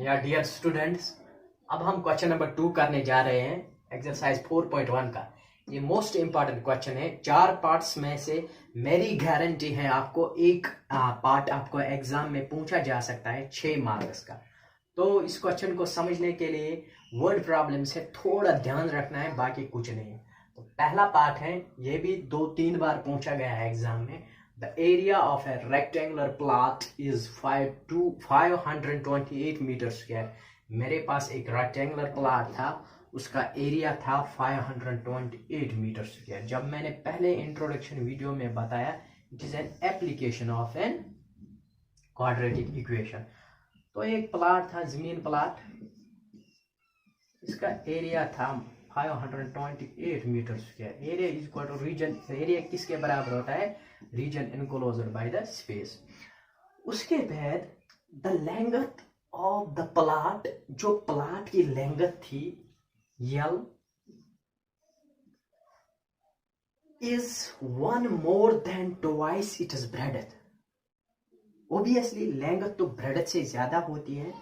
या dear students, अब हम क्वेश्चन नंबर 2 करने जा रहे हैं एक्सरसाइज 4.1 का। ये मोस्ट इंपॉर्टेंट क्वेश्चन है। 4 पार्ट्स में से मेरी गारंटी है आपको एक पार्ट आपको एग्जाम में पूछा जा सकता है 6 मार्क्स का। तो इस क्वेश्चन को समझने के लिए वर्ड प्रॉब्लम से थोड़ा ध्यान रखना है, बाकी कुछ नहीं। तो पहला पार्ट है, ये भी 2-3 बार पूछा गया है एग्जाम में। The area of a rectangular plot is 528 meter square। मेरे पास एक रेक्टेंगुलर प्लॉट था, उसका एरिया था 528 मीटर स्क्वायर। जब मैंने पहले इंट्रोडक्शन वीडियो में बताया it is an application of an quadratic equation. तो एक प्लॉट था, जमीन प्लॉट, इसका एरिया था 528 metre square. Area is equal to region, area किसके बराबर होता है? Region enclosed by the space. उसके बाद the length of the plot, जो प्लॉट की लेंथ थी यल, is 1 more than twice its breadth। Obviously length तो ब्रेडथ से ज्यादा होती है।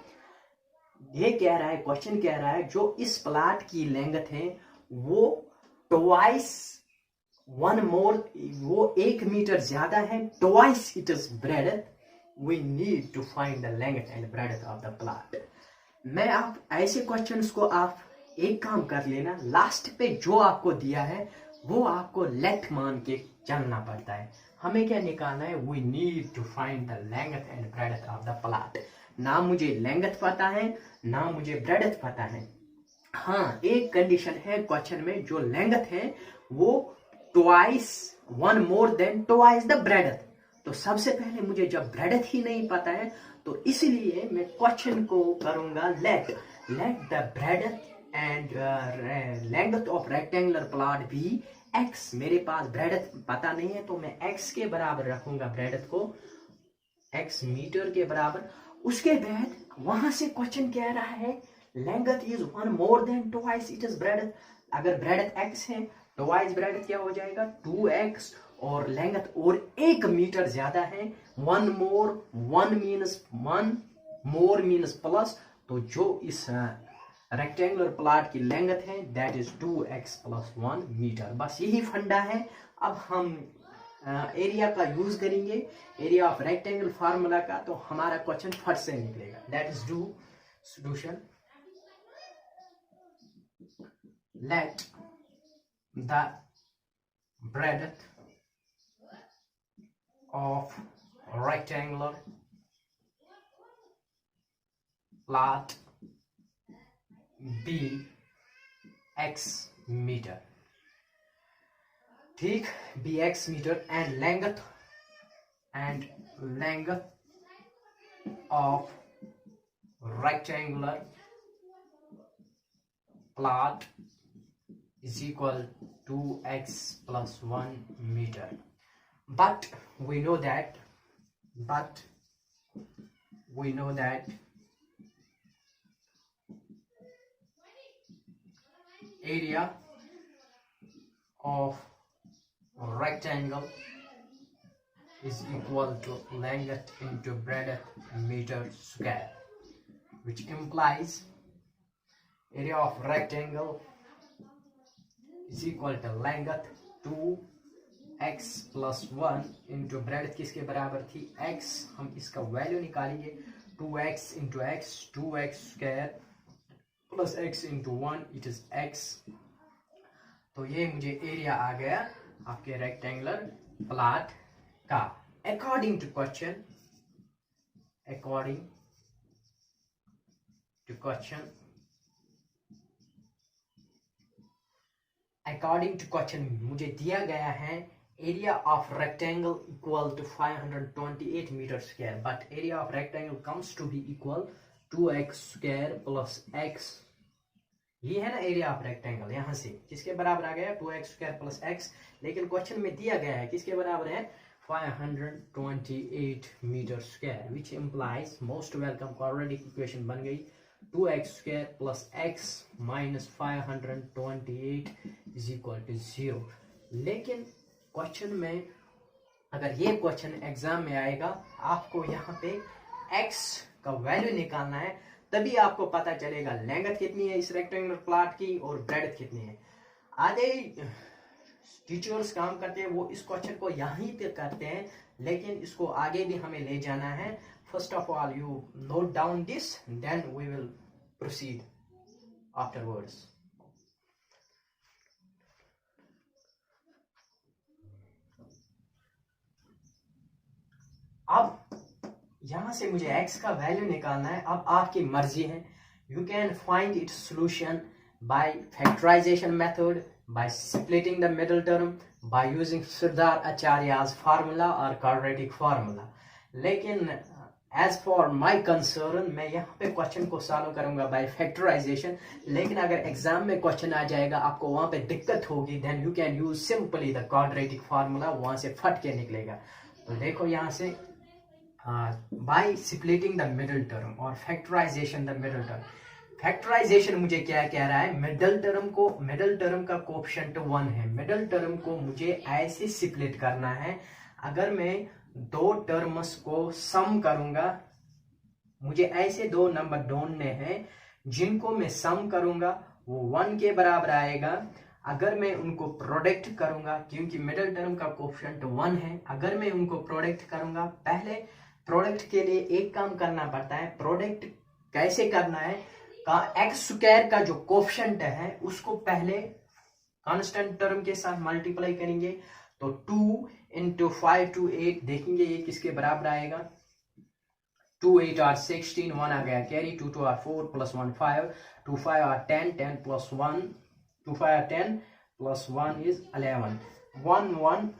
ये कह रहा है, क्वेश्चन कह रहा है जो इस प्लॉट की लेंथ है वो ट्वाइस 1 more, वो 1 मीटर ज्यादा है, twice it is breadth. We need to find the length and breadth of the plot. मैं आप ऐसे क्वेश्चंस को आप एक काम कर लेना, लास्ट पे जो आपको दिया है वो आपको लेट मान के चलना पड़ता है। हमें क्या निकालना है? We need to find the length and breadth of the plot. ना मुझे लेंथ पता है ना मुझे ब्रेडथ पता है। हाँ, एक कंडीशन है क्वेश्चन में, जो लेंथ है वो twice 1 more than twice the breadth. तो सबसे पहले मुझे जब ब्रेडथ ही नहीं पता है तो इसलिए मैं क्वेश्चन को करूंगा let the breadth and length of rectangular plot be x. मेरे पास ब्रेडथ पता नहीं है तो मैं एक्स के बराबर रखूंगा, ब्रेडथ को एक्स मीटर के बराबर। उसके बाद वहां से क्वेश्चन कह रहा है length is 1 more than twice it is breadth. अगर ब्रेडथ एक्स है तो वाइज ब्रेडथ क्या हो जाएगा? 2x, और लेंथ और 1 मीटर ज्यादा है। 1 more, 1 means 1 more means plus. तो जो इस रेक्टेंगुलर प्लॉट की लेंथ है दैट इज 2x + 1 मीटर। बस यही फंडा है। अब हम एरिया का यूज करेंगे, एरिया ऑफ रेक्टेंगल फार्मूला का, तो हमारा क्वेश्चन फट से निकलेगा। That is do solution. Let the breadth of rectangular plot be x meter। ठीक, be x metre and length of rectangular plot is equal to x + 1 meter। But we know that area of rectangle is equal to length into breadth meter square, which implies area of rectangle is equal to length 2x + 1 into breadth किसके बराबर थी? x। हम इसका value निकालेंगे, 2x into x, 2x square plus x into 1 it is x। तो ये मुझे area आ गया आपके रेक्टेंगुलर प्लॉट का। अकॉर्डिंग टू क्वेश्चन मुझे दिया गया है area of rectangle equal to 528 metre square, but area of rectangle comes to be equal 2x square plus x। ये है ना एरिया ऑफ रेक्टेंगल, यहां से किसके बराबर आ गया? 2x square plus x। लेकिन क्वेश्चन में दिया गया है किसके बराबर है? 528 metre square, which implies most welcome quadratic equation बन गई 2x square plus x minus 528 is equal to 0। लेकिन क्वेश्चन में, अगर ये क्वेश्चन एग्जाम में आएगा, आपको यहाँ पे x का वैल्यू निकालना है, तभी आपको पता चलेगा लेंथ कितनी है इस रेक्टेंगुलर प्लॉट की और ब्रेडथ कितनी है। आधे टीचर्स काम करते हैं वो इस क्वेश्चन को यहीं तक करते हैं, लेकिन इसको आगे भी हमें ले जाना है। First of all you note down this, then we will proceed afterwards. अब यहां से मुझे x का वैल्यू निकालना है। अब आपकी मर्जी है, you can find its solution by factorization method, by splitting the middle term, by using Siddhar Acharya's formula or quadratic formula. लेकिन as for my concern मैं यहाँ पे क्वेश्चन को सॉल्व करूंगा by factorization, लेकिन अगर एग्जाम में क्वेश्चन आ जाएगा आपको वहां पे दिक्कत होगी, then you can use simply the quadratic formula, वहां से फट के निकलेगा। तो देखो यहाँ से by splitting the middle term और factorization the middle term। Factorization मुझे क्या कह रहा है, मिडिल टर्म का कोएफिशिएंट 1 है। मिडिल टर्म को मुझे ऐसे स्प्लिट करना है, अगर मैं दो टर्म्स को सम करूंगा, मुझे ऐसे दो नंबर ढूंढने हैं जिनको मैं सम करूंगा वो 1 के बराबर आएगा। अगर मैं उनको प्रोडक्ट करूंगा, क्योंकि मिडिल टर्म का कोएफिशिएंट 1 है, अगर मैं उनको प्रोडक्ट करूंगा, पहले प्रोडक्ट के लिए एक काम करना पड़ता है। प्रोडक्ट कैसे करना है, का एक्स स्क्वायर का जो कोएफिशिएंट है उसको पहले कांस्टेंट टर्म के साथ मल्टीप्लाई करेंगे, तो 2 इंटू 5 टू 8 देखेंगे ये किसके बराबर आएगा। 2 8 आर 16, 1 आ गया carry, 2 2 are 4 plus 1 5, 2 5 are 10, 10 plus 1, 2 5 are 10 plus 1 is 11, 1 1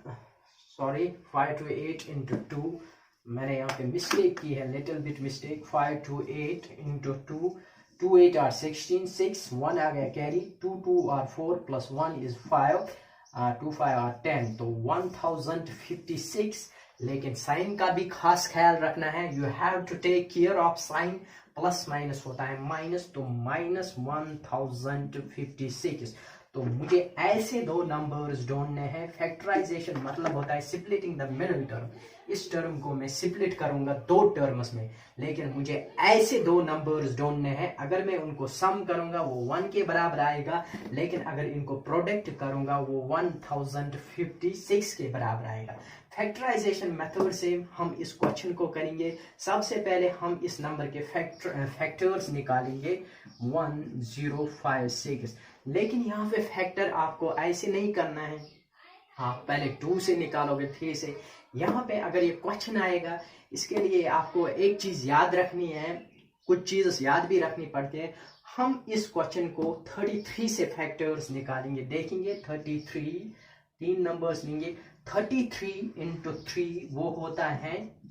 sorry 5 two 8 into 2, मैंने यहाँ पे मिस्टेक की है, little bit mistake. 5 two 8 into 2, 2 8 are 16, 6 1 आ गया carry, 2 2 are 4 plus 1 is 5, 2 5 are 10, तो 1056। लेकिन साइन का भी खास ख्याल रखना है, you have to take care of sign, plus minus होता है माइनस, तो माइनस 1056। तो मुझे ऐसे दो नंबर्स ढूंढने हैं। फैक्टराइजेशन मतलब होता है स्प्लिटिंग द मिडिल टर्म। इस टर्म को मैं स्प्लिट करूंगा दो टर्म्स में, लेकिन मुझे ऐसे दो नंबर्स ढूंढने हैं, अगर मैं उनको सम करूंगा वो 1 के बराबर आएगा, लेकिन अगर इनको प्रोडक्ट करूंगा वो 1056 के बराबर आएगा। फैक्टराइजेशन मेथड से हम इस क्वेश्चन को करेंगे। सबसे पहले हम इस नंबर के फैक्टर्स निकालेंगे 1056, लेकिन यहाँ पे फैक्टर आपको ऐसे नहीं करना है, आप पहले 2 से निकालोगे, 3 से। यहाँ पे अगर ये क्वेश्चन आएगा, इसके लिए आपको एक चीज याद रखनी है, कुछ चीज याद भी रखनी पड़ती है। हम इस क्वेश्चन को 33 से फैक्टर्स निकालेंगे, देखेंगे 33, 3 नंबर्स लेंगे, 33 इंटू 3 वो होता है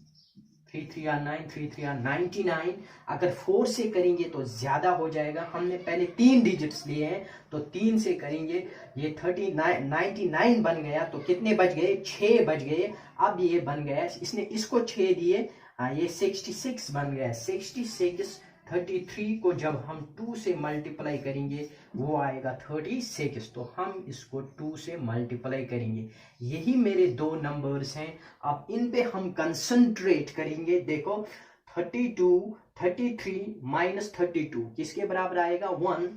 3 3 आर 9, 3 3 आर 99। अगर 4 से करेंगे तो ज्यादा हो जाएगा, हमने पहले 3 डिजिट्स लिए हैं तो 3 से करेंगे, ये 99 बन गया, तो कितने बच गए, 6 बच गए। अब ये बन गया, इसने इसको 6 दिए, ये 66 बन गया। 66 33 को जब हम 2 से मल्टीप्लाई करेंगे वो आएगा 36, तो हम इसको 2 से मल्टीप्लाई करेंगे। यही मेरे दो नंबर्स हैं, अब इन पे हम कंसंट्रेट करेंगे। देखो 33 माइनस 32 किसके बराबर आएगा, 1।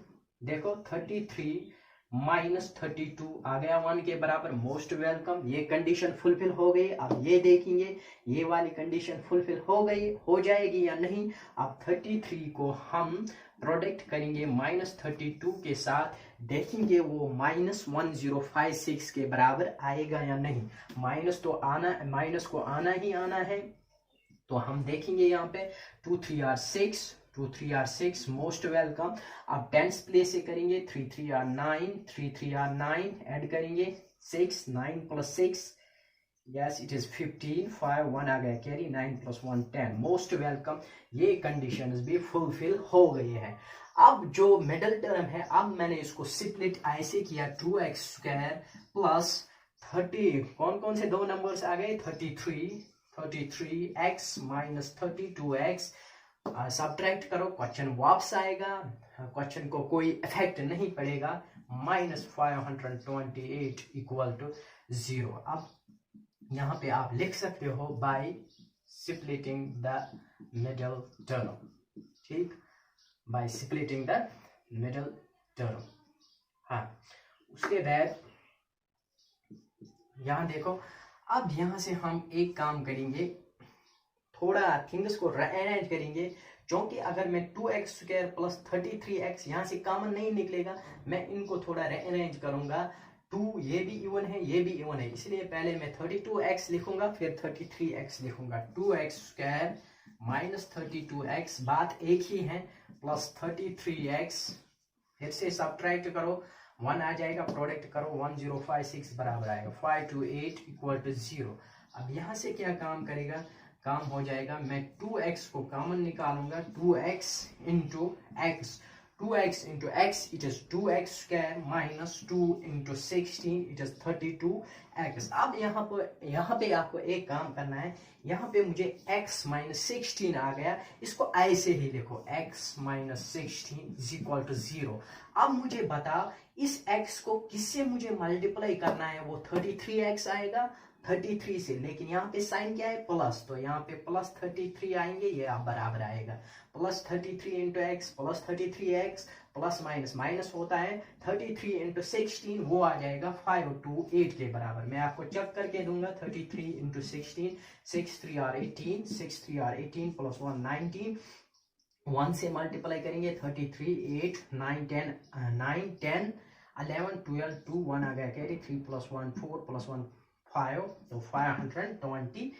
देखो 33 माइनस 32 आ गया 1 के बराबर, मोस्ट वेलकम। ये कंडीशन फुलफिल हो गई। अब ये देखेंगे ये वाली कंडीशन फुलफिल हो गई, हो जाएगी या नहीं। अब 33 को हम प्रोडक्ट करेंगे माइनस 32 के साथ, देखेंगे वो माइनस 1056 के बराबर आएगा या नहीं। माइनस तो आना, माइनस को आना ही आना है, तो हम देखेंगे यहाँ पे 2 3 आर 6, 2 3 आर 6, मोस्ट वेलकम। अब टेंस प्लेस से करेंगे, 3 3 आर 9, 3 3 आर 9, ऐड करेंगे 6, 9 प्लस 6, यस इट इज 15, 5 1 आ गया कैरी, 9 प्लस 1 10, मोस्ट वेलकम। ये कंडीशंस भी फुलफिल हो गई है। अब जो मिडिल टर्म है, अब मैंने इसको स्प्लिट ऐसे किया, 2x स्क्वायर प्लस 30, कौन कौन से दो नंबर्स आ गए, 33x माइनस 32x, सब्ट्रैक्ट करो, क्वेश्चन वापस आएगा, क्वेश्चन को कोई इफेक्ट नहीं पड़ेगा, माइनस 528 इक्वल टू 0। अब यहाँ पे आप लिख सकते हो by splitting the middle term, ठीक। By splitting the middle term. हाँ, उसके बाद यहाँ देखो, अब यहाँ से हम एक काम करेंगे, थोड़ा थिंग्स को अरेंज करेंगे, क्योंकि अगर मैं 2x² प्लस 33x यहाँ से कॉमन नहीं निकलेगा, मैं इनको थोड़ा अरेंज करूंगा। 2 ये भी इवन है, ये भी इवन है, इसलिए पहले मैं 32x लिखूंगा, फिर 33x लिखूंगा। 2x² माइनस 32x, बात एक ही है, प्लस 33x, फिर से सब्ट्रैक्ट करो, 1 आ जाएगा, प्रोडक्ट करो, 1056 बराबर आएगा 528 इक्वल टू 0। अब यहाँ से क्या काम करेगा, काम हो जाएगा, मैं 2x को कॉमन निकालूंगा, 2x into x, 2x into x it is 2x² minus 2 into 16 it is 32x। अब यहाँ पे आपको एक काम करना है, यहाँ पे मुझे x माइनस 16 आ गया, इसको ऐसे ही लिखो, x minus 16 is equal to 0। अब मुझे बता, इस x को किससे मुझे मल्टीप्लाई करना है, वो 33x आएगा 33 से, लेकिन यहाँ पे साइन क्या है, प्लस, तो यहाँ पे प्लस 33 आएंगे, ये आप बराबर आएगा, plus 33 into x plus 33x, plus minus minus होता है, 33 इंटू 16 वो आ जाएगा 528 के बराबर। मैं आपको चेक करके दूंगा, 33 इंटू 16, 6 3 आर 18, 6 3 आर 18 प्लस 1 19, 1 से मल्टीप्लाई करेंगे, 33 8 9 10 9 10 11 12 2 1 आ गया कैरी, 3 प्लस 1 4 प्लस 1 5, तो 528।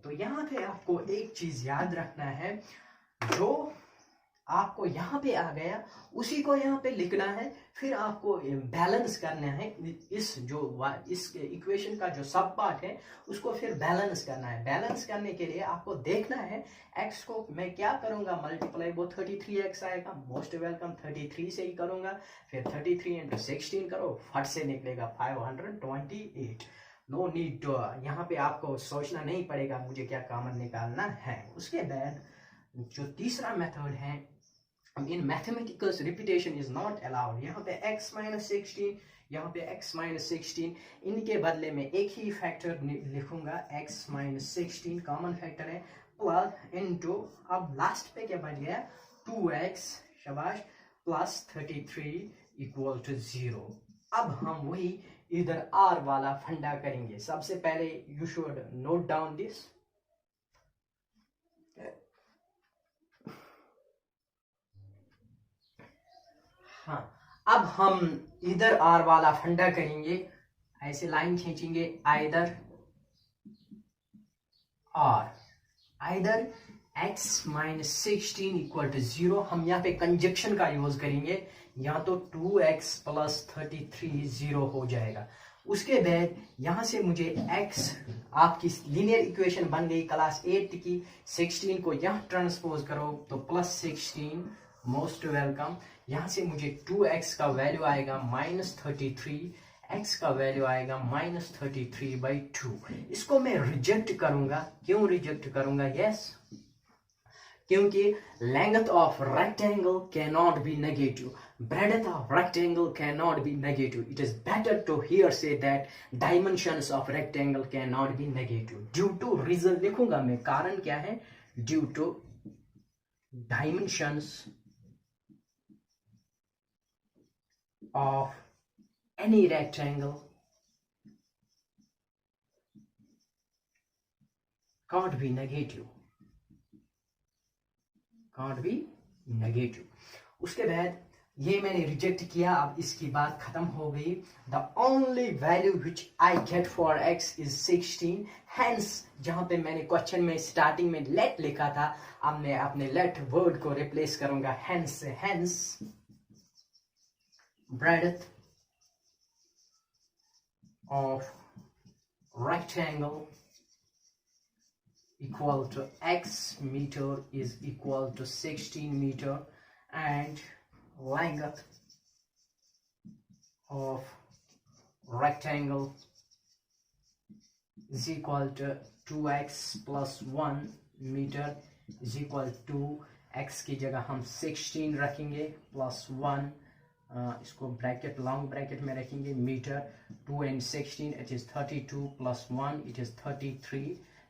तो यहाँ पे आपको एक चीज याद रखना है, जो आपको यहाँ पे आ गया उसी को यहाँ पे लिखना है, फिर आपको बैलेंस करना है, इस इक्वेशन का जो सब पार्ट है उसको फिर बैलेंस करना है। बैलेंस करने के लिए आपको देखना है, x को मैं क्या करूंगा मल्टीप्लाई, वो 33x आएगा, मोस्ट वेलकम 33 से ही करूंगा, फिर 33 इंटू 16 करो, फट से निकलेगा 528। नो नीड टू, यहाँ पे आपको सोचना नहीं पड़ेगा मुझे क्या कॉमन निकालना है। उसके बाद जो तीसरा मेथड है, in mathematicals repetition is not allowed. यहाँ पे x माइनस 16, यहाँ पे x माइनस 16, इनके बदले में एक ही फैक्टर लिखूंगा, x माइनस 16 कॉमन फैक्टर है, प्लस इनटू, अब लास्ट पे क्या बच गया, 2x, शाबाश, प्लस 33 इक्वल टू 0। अब हम वही इधर r वाला फंडा करेंगे। सबसे पहले you should note down this, हाँ, अब हम इधर r वाला फंडा करेंगे, ऐसे लाइन खींचेंगे, either x minus 16 equal to 0। हम यहाँ पे कंजक्शन का यूज करेंगे, यहाँ तो 2x प्लस 33 0 हो जाएगा। उसके बाद यहाँ से मुझे x, आपकी लीनियर इक्वेशन बन गई क्लास 8 की, 16 को यहाँ ट्रांसपोज करो तो प्लस 16, मोस्ट वेलकम। यहाँ से मुझे 2x का वैल्यू आएगा माइनस 33, x का वैल्यू आएगा माइनस 33/2। इसको मैं रिजेक्ट करूंगा, क्यों रिजेक्ट करूंगा, यस, क्योंकि length of rectangle can not be negative, breadth of rectangle cannot be negative. It is better to here say that dimensions of rectangle cannot be negative. Due to reason लिखूंगा मैं, कारण क्या है, due to dimensions of any rectangle can't be negative, can't be negative। उसके बाद ये मैंने reject किया, अब इसकी बात खत्म हो गई। The only value which I get for x is 16। Hence, जहां पे मैंने क्वेश्चन में स्टार्टिंग में लेट लिखा था, अब मैं अपने लेट वर्ड को रिप्लेस करूंगा हैंस से। Hence breadth of rectangle equal to x meter is equal to 16 meter, and length of rectangle is equal to 2x plus 1 meter is equal to x की जगह हम 16 रखेंगे प्लस 1, इसको bracket long bracket में रखेंगे, metre, 2 and 16 it is 32 plus 1 it is 33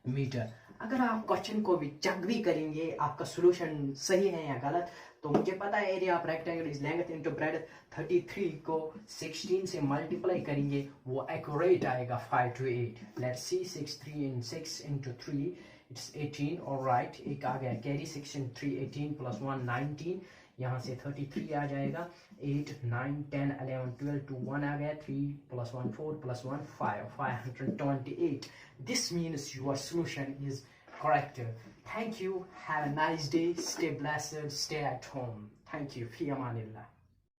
metre. अगर आप question को भी चेक भी करेंगे आपका सोल्यूशन सही है या गलत, तो मुझे पता है area of rectangle is length into breadth, 33 को 16 से मल्टीप्लाई करेंगे वो एक्यूरेट आएगा 5 to 8। Let's see 63 in 6 into 3 it's 18। Alright, एक आ गया कैरी, 6 in 3 18 plus 1 19, यहाँ से 33 आ जाएगा, 8 9 10 11 12 2 1 आ गया, 3 plus 1 4 plus 1 5 528। This means your solution is correct. Thank you. Have a nice day. Stay blessed. Stay at home. Thank you. Fi amanillah.